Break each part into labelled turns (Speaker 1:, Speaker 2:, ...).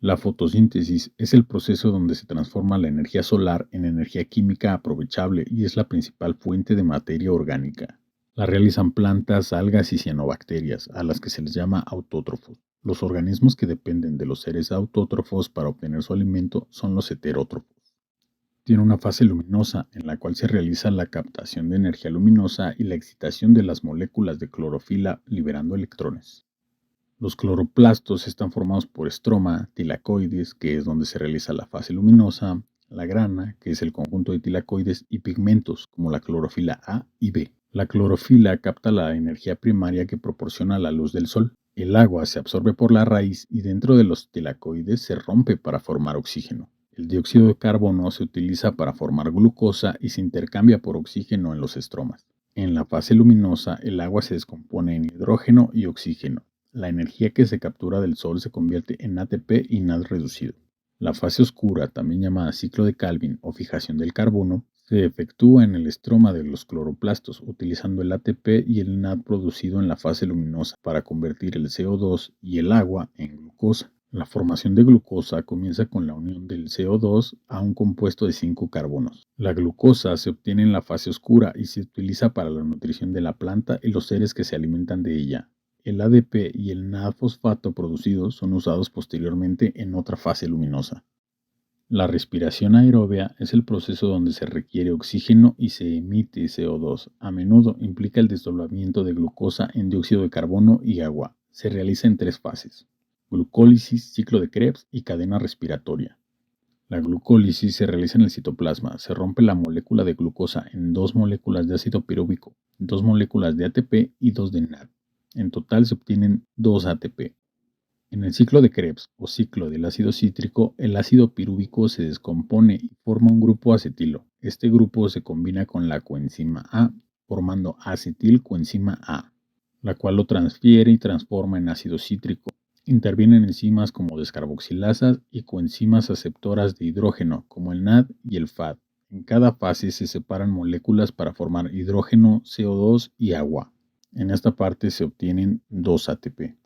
Speaker 1: La fotosíntesis es el proceso donde se transforma la energía solar en energía química aprovechable y es la principal fuente de materia orgánica. La realizan plantas, algas y cianobacterias, a las que se les llama autótrofos. Los organismos que dependen de los seres autótrofos para obtener su alimento son los heterótrofos. Tiene una fase luminosa en la cual se realiza la captación de energía luminosa y la excitación de las moléculas de clorofila liberando electrones. Los cloroplastos están formados por estroma, tilacoides, que es donde se realiza la fase luminosa, la grana, que es el conjunto de tilacoides, y pigmentos, como la clorofila A y B. La clorofila capta la energía primaria que proporciona la luz del sol. El agua se absorbe por la raíz y dentro de los tilacoides se rompe para formar oxígeno. El dióxido de carbono se utiliza para formar glucosa y se intercambia por oxígeno en los estromas. En la fase luminosa, el agua se descompone en hidrógeno y oxígeno. La energía que se captura del Sol se convierte en ATP y NAD reducido. La fase oscura, también llamada ciclo de Calvin o fijación del carbono, se efectúa en el estroma de los cloroplastos utilizando el ATP y el NAD producido en la fase luminosa para convertir el CO2 y el agua en glucosa. La formación de glucosa comienza con la unión del CO2 a un compuesto de 5 carbonos. La glucosa se obtiene en la fase oscura y se utiliza para la nutrición de la planta y los seres que se alimentan de ella. El ADP y el NAD-fosfato producidos son usados posteriormente en otra fase luminosa. La respiración aeróbia es el proceso donde se requiere oxígeno y se emite CO2. A menudo implica el desdoblamiento de glucosa en dióxido de carbono y agua. Se realiza en 3 fases: glucólisis, ciclo de Krebs y cadena respiratoria. La glucólisis se realiza en el citoplasma. Se rompe la molécula de glucosa en 2 moléculas de ácido pirúvico, 2 moléculas de ATP y 2 de NAD. En total se obtienen 2 ATP. En el ciclo de Krebs o ciclo del ácido cítrico, el ácido pirúvico se descompone y forma un grupo acetilo. Este grupo se combina con la coenzima A, formando acetilcoenzima A, la cual lo transfiere y transforma en ácido cítrico. Intervienen enzimas como descarboxilasas y coenzimas aceptoras de hidrógeno, como el NAD y el FAD. En cada fase se separan moléculas para formar hidrógeno, CO2 y agua. En esta parte se obtienen 2 ATP.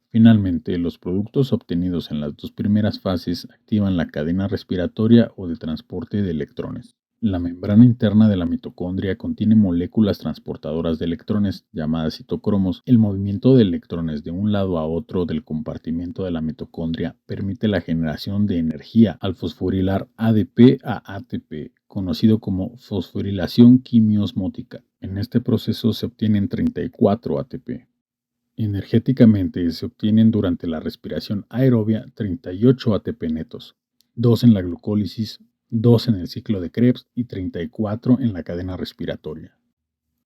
Speaker 1: Finalmente, los productos obtenidos en las 2 primeras fases activan la cadena respiratoria o de transporte de electrones. La membrana interna de la mitocondria contiene moléculas transportadoras de electrones, llamadas citocromos. El movimiento de electrones de un lado a otro del compartimento de la mitocondria permite la generación de energía al fosforilar ADP a ATP, conocido como fosforilación quimiosmótica. En este proceso se obtienen 34 ATP. Energéticamente se obtienen durante la respiración aerobia 38 ATP netos, 2 en la glucólisis, 2 en el ciclo de Krebs y 34 en la cadena respiratoria.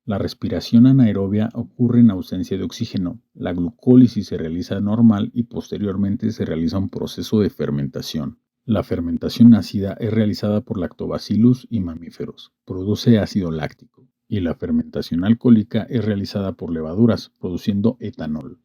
Speaker 1: La respiración anaerobia ocurre en ausencia de oxígeno. La glucólisis se realiza normal y posteriormente se realiza un proceso de fermentación. La fermentación ácida es realizada por lactobacillus y mamíferos. Produce ácido láctico. Y la fermentación alcohólica es realizada por levaduras, produciendo etanol.